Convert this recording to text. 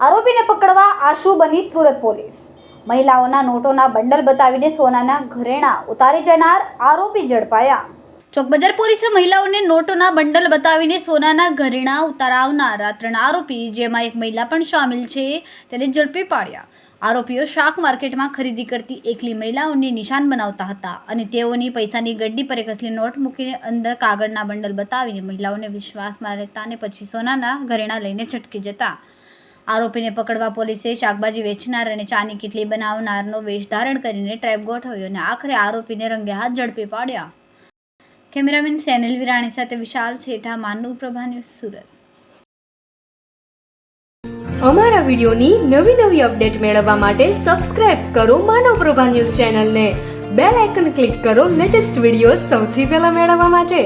આરોપીને પકડવા આશુ બની સુરત પોલીસ। મહિલાઓના નોટોના બંડલ બતાવીને સોનાના ઘરેણા ઉતારી જનાર આરોપી ઝડપાયા। ચોકબજાર પોલીસે મહિલાઓને નોટોના બંડલ બતાવીને સોનાના ઘરેણા ઉતારનાર 3 આરોપી, જેમાં એક મહિલા પણ સામેલ છે, તેને ઝડપી પાડ્યા। આરોપીઓ શાક માર્કેટમાં ખરીદી કરતી એકલી મહિલાઓને નિશાન બનાવતા હતા અને તેઓની પૈસાની ગડ્ડી પર એક અસલી નોટ મૂકીને અંદર કાગળના બંડલ બતાવીને મહિલાઓને વિશ્વાસમાં લેતા અને પછી સોનાના ઘરેણા લઈને છટકી જતા। આરોપીને પકડવા પોલીસે શાકભાજી વેચનાર અને ચાની કીટલી બનાવનારનો વેશ ધારણ કરીને ટ્રેપ ગોઠવ્યો અને આખરે આરોપીને રંગે હાથ ઝડપી પાડ્યા। કેમેરામેન સેનિલ વિરાણી સાથે વિશાલ છેઠા, માનવ પ્રભા ન્યૂઝ, સુરત। અમારા વિડિયોની નવી અપડેટ મેળવવા માટે સબસ્ક્રાઇબ કરો માનવ પ્રભા ન્યૂઝ ચેનલને, બેલ આઇકન ક્લિક કરો લેટેસ્ટ વિડિયો સૌથી પહેલા મેળવવા માટે।